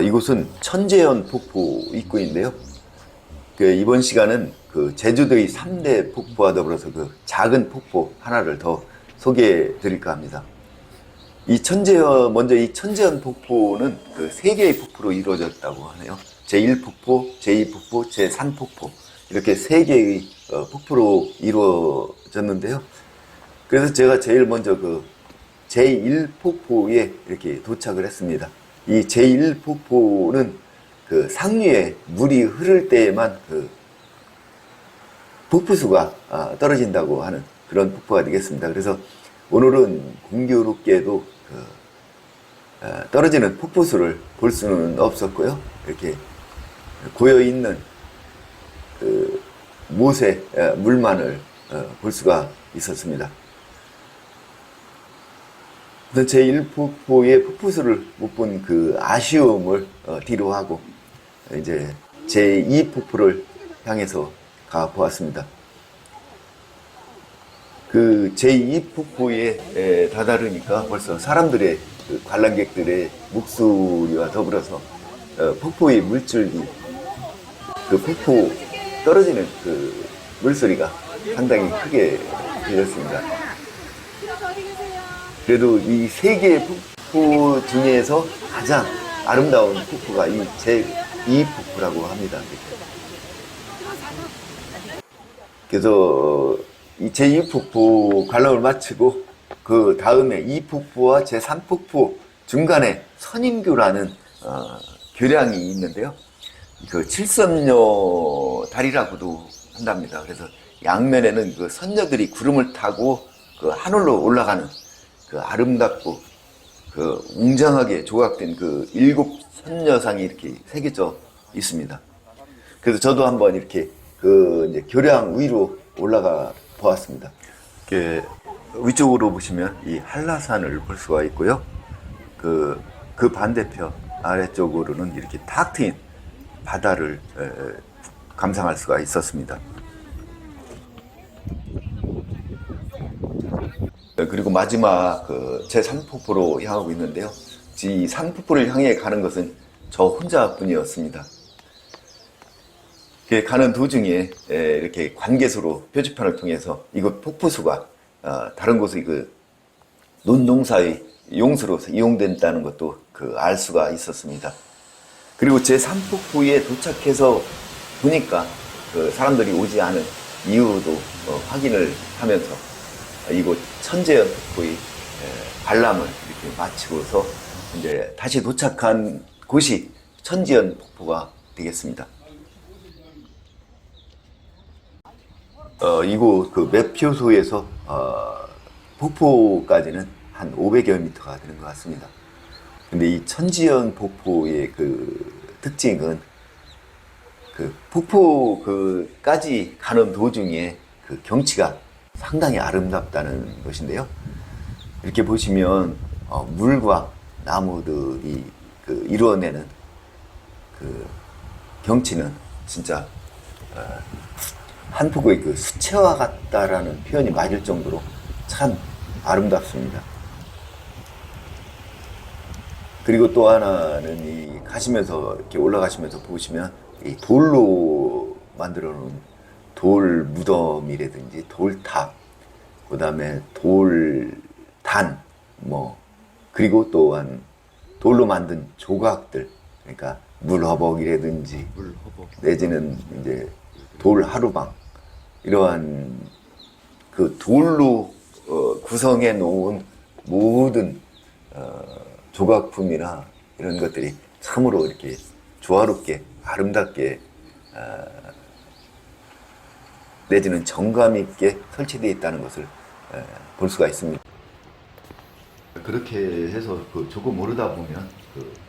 이곳은 천재연 폭포 입구인데요. 이번 시간은 제주도의 3대 폭포와 더불어서 작은 폭포 하나를 더 소개해 드릴까 합니다. 먼저 이 천재연 폭포는 3개의 폭포로 이루어졌다고 하네요. 제1폭포, 제2폭포, 제3폭포. 이렇게 3개의 폭포로 이루어졌는데요. 그래서 제가 제일 먼저 제1폭포에 이렇게 도착을 했습니다. 이 제1폭포는 상류에 물이 흐를 때에만 폭포수가 떨어진다고 하는 그런 폭포가 되겠습니다. 그래서 오늘은 공교롭게도 떨어지는 폭포수를 볼 수는 없었고요. 이렇게 고여있는 못의 물만을 볼 수가 있었습니다. 제1폭포의 폭포수를 못 본 아쉬움을 뒤로 하고 이제 제2폭포를 향해서 가 보았습니다. 제2폭포에 다다르니까 벌써 사람들의 관람객들의 목소리와 더불어서 폭포의 물줄기, 폭포 떨어지는 물소리가 상당히 크게 들렸습니다. 그래도 이 3개의 폭포 중에서 가장 아름다운 폭포가 이 제2폭포라고 합니다. 그래서 이 제2폭포 관람을 마치고 그 다음에 2폭포와 제3폭포 중간에 선인교라는 교량이 있는데요. 칠선녀 다리라고도 한답니다. 그래서 양면에는 선녀들이 구름을 타고 하늘로 올라가는 아름답고 웅장하게 조각된 7 선녀상이 이렇게 새겨져 있습니다. 그래서 저도 한번 이렇게 이제 교량 위로 올라가 보았습니다. 위쪽으로 보시면 이 한라산을 볼 수가 있고요. 그 반대편 아래쪽으로는 이렇게 탁 트인 바다를 감상할 수가 있었습니다. 그리고 마지막 제3폭포로 향하고 있는데요. 이 3폭포를 향해 가는 것은 저 혼자뿐이었습니다. 가는 도중에 이렇게 관계소로 표지판을 통해서 이곳 폭포수가 다른 곳의 논농사의 용수로 이용된다는 것도 알 수가 있었습니다. 그리고 제3폭포에 도착해서 보니까 사람들이 오지 않은 이유도 확인을 하면서 이곳 천재연 폭포의 관람을 이렇게 마치고서 이제 다시 도착한 곳이 천재연 폭포가 되겠습니다. 이곳 매표소에서 폭포까지는 한 500여 미터가 되는 것 같습니다. 근데 이 천지연 폭포의 특징은 폭포까지 가는 도중에 경치가 상당히 아름답다는 것인데요. 이렇게 보시면 물과 나무들이 이루어내는 경치는 진짜 한 폭의 수채화 같다라는 표현이 맞을 정도로 참 아름답습니다. 그리고 또 하나는 가시면서 이렇게 올라가시면서 보시면 이 돌로 만들어 놓은 돌 무덤이라든지 돌탑, 그 다음에 돌단, 그리고 또한 돌로 만든 조각들, 그러니까 물허벅이라든지 내지는 이제 돌 하루방, 이러한 돌로 구성해 놓은 모든 조각품이나 이런 것들이 참으로 이렇게 조화롭게 아름답게 내지는 정감 있게 설치되어 있다는 것을 볼 수가 있습니다. 그렇게 해서 조금 오르다 보면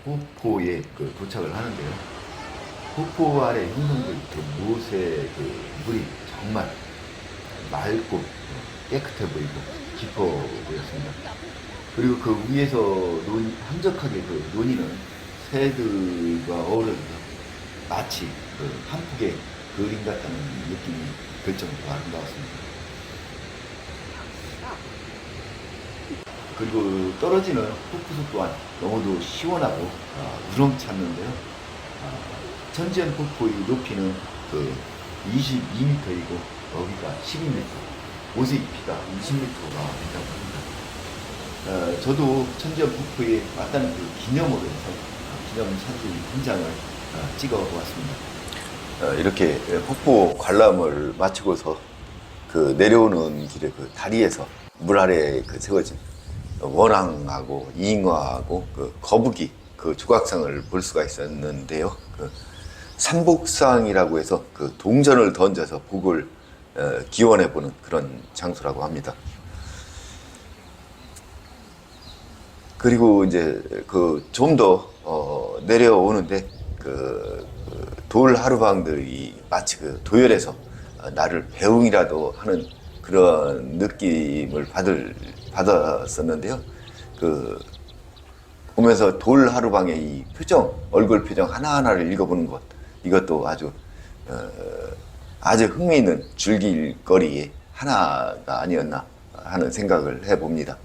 폭포에 도착을 하는데요. 폭포 아래 형성된 못의 물이 정말 맑고 깨끗해 보이고 깊어 보였습니다. 그리고 위에서 한적하게 논이는 새들과 어우러져서 마치 한 폭의 그림 같다는 느낌이 들 정도로 아름다웠습니다. 그리고 떨어지는 폭포수 또한 너무도 시원하고 우렁찼는데요. 천지연 폭포의 높이는 그 22m이고 여기가 12m, 모세 깊이가 20m가 된다고 합니다. 저도 천지연 폭포에 왔다는 그 기념으로 해서 기념사진 한 장을 찍어 보았습니다. 이렇게 폭포 관람을 마치고서 그 내려오는 길에 그 다리에서 물 아래에 그 세워진 원앙하고 잉어하고 그 거북이 그 조각상을 볼 수가 있었는데요. 그 삼복상이라고 해서 그 동전을 던져서 복을 기원해 보는 그런 장소라고 합니다. 그리고 이제 그 좀 더 내려오는데 그 돌 하루방들이 마치 그 도열에서 나를 배웅이라도 하는 그런 느낌을 받았었는데요. 그 보면서 돌 하루방의 이 표정, 얼굴 표정 하나하나를 읽어보는 것, 이것도 아주 흥미있는 줄길거리의 하나가 아니었나 하는 생각을 해봅니다.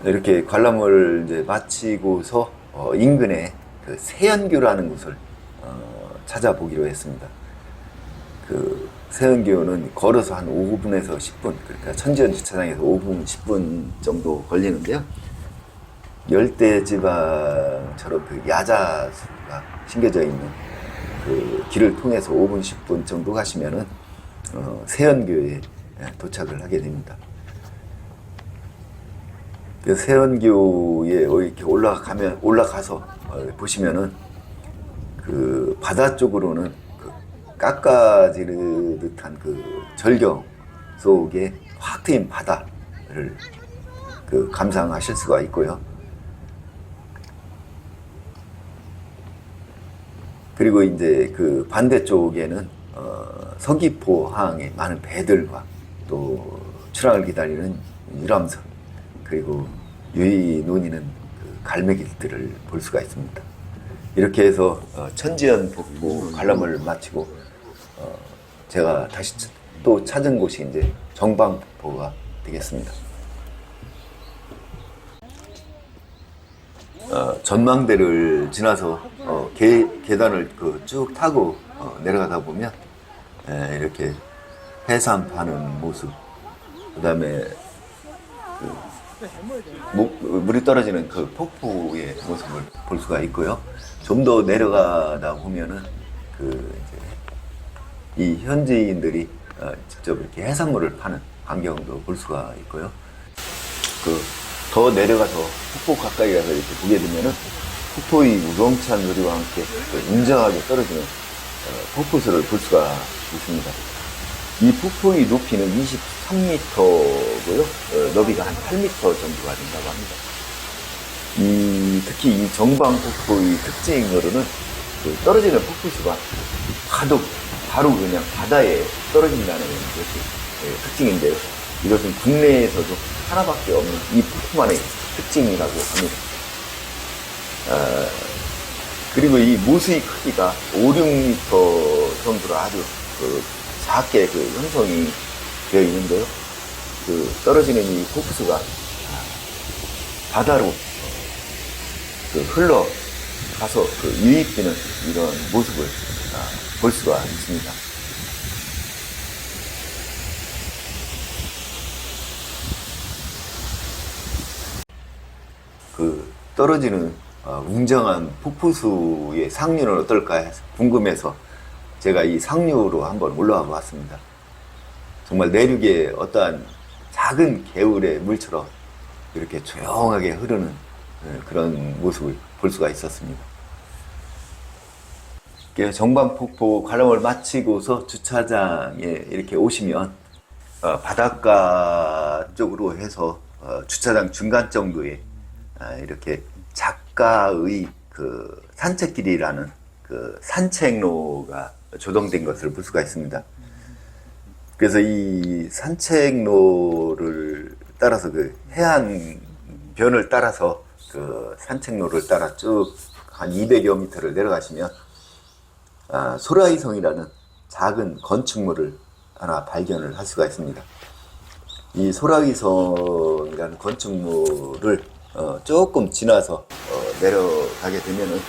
이렇게 관람을 이제 마치고서 인근에 그 세연교라는 곳을 찾아보기로 했습니다. 그 세연교는 걸어서 한 5분에서 10분, 그러니까 천지연 주차장에서 5분, 10분 정도 걸리는데요. 열대지방처럼 그 야자수가 심겨져 있는 그 길을 통해서 5분, 10분 정도 가시면은 세연교에 도착을 하게 됩니다. 그 세연교에 이렇게 올라가서 보시면은 그 바다 쪽으로는 그 깎아지르듯한 그 절경 속에 확 트인 바다를 그 감상하실 수가 있고요. 그리고 이제 그 반대쪽에는 서귀포항의 많은 배들과 또 출항을 기다리는 유람선, 그리고 유이 논이는 그 갈매기들을 볼 수가 있습니다. 이렇게 해서 천지연 폭포 관람을 마치고 제가 다시 또 찾은 곳이 이제 정방폭포가 되겠습니다. 전망대를 지나서 계단을 쭉 타고 내려가다 보면 이렇게 해삼 파는 모습, 그 다음에 물이 떨어지는 그 폭포의 모습을 볼 수가 있고요. 좀 더 내려가다 보면은 이 현지인들이 직접 이렇게 해산물을 파는 광경도 볼 수가 있고요. 더 내려가서 폭포 가까이 가서 이렇게 보게 되면은 폭포의 우렁찬 소리와 함께 웅장하게 떨어지는 폭포수를 볼 수가 있습니다. 이 폭포의 높이는 23m고요. 너비가 한 8m 정도가 된다고 합니다. 특히 이 정방폭포의 특징으로는 떨어지는 폭포수가 바로 그냥 바다에 떨어진다는 것이 특징인데요. 이것은 국내에서도 하나밖에 없는 이 폭포만의 특징이라고 합니다. 그리고 이 모수의 크기가 5, 6m 정도로 아주 작게 형성이 되어 있는데요. 떨어지는 이 폭포수가 바다로 흘러가서 유입되는 이런 모습을 볼 수가 있습니다. 떨어지는 웅장한 폭포수의 상류는 어떨까 궁금해서 제가 이 상류로 한번 올라와 봤습니다. 정말 내륙의 어떠한 작은 개울의 물처럼 이렇게 조용하게 흐르는 그런 모습을 볼 수가 있었습니다. 정방폭포 관람을 마치고서 주차장에 이렇게 오시면 바닷가 쪽으로 해서 주차장 중간 정도에 이렇게 작가의 산책길이라는 산책로가 조성된 것을 볼 수가 있습니다. 그래서 이 산책로를 따라서 해안변을 따라서 산책로를 따라 쭉 한 200여 미터를 내려가시면 소라이성이라는 작은 건축물을 하나 발견을 할 수가 있습니다. 이 소라위성이라는 건축물을 조금 지나서 내려가게 되면은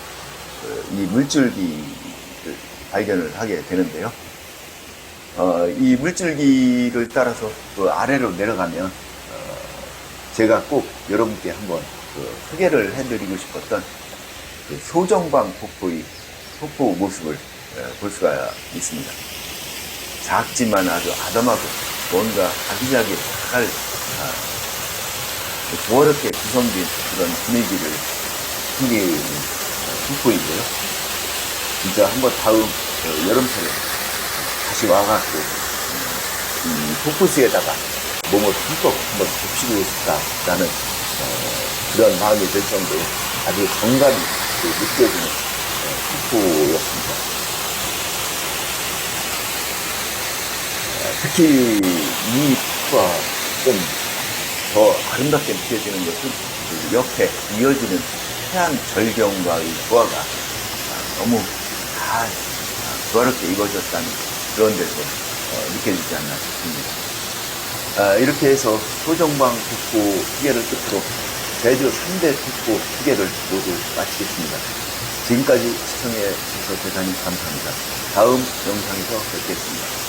이 물줄기를 발견을 하게 되는데요. 이 물줄기를 따라서 그 아래로 내려가면 제가 꼭 여러분께 한번 소개를 해드리고 싶었던 그 소정방 폭포의 폭포 모습을 볼 수가 있습니다. 작지만 아주 아담하고 뭔가 아기자기 잘 조화롭게 구성된 그런 분위기를 풍기는 폭포인데요. 진짜 한번 다음 여름철에 다시 와가지고 이 폭포수에다가 몸을 흠뻑 한번 적시고 싶다라는 그런 마음이 들 정도로 아주 정감이 느껴지는 폭포였습니다. 특히 이 폭포가 좀 더 아름답게 느껴지는 것은 그 옆에 이어지는 해안 절경과의 조화가 너무 다 조화롭게 이루어졌다는 그런 데서 느껴지지 않나 싶습니다. 이렇게 해서 소정방 폭포 소개를 끝으로 제주 3대 폭포 소개를 모두 마치겠습니다. 지금까지 시청해 주셔서 대단히 감사합니다. 다음 영상에서 뵙겠습니다.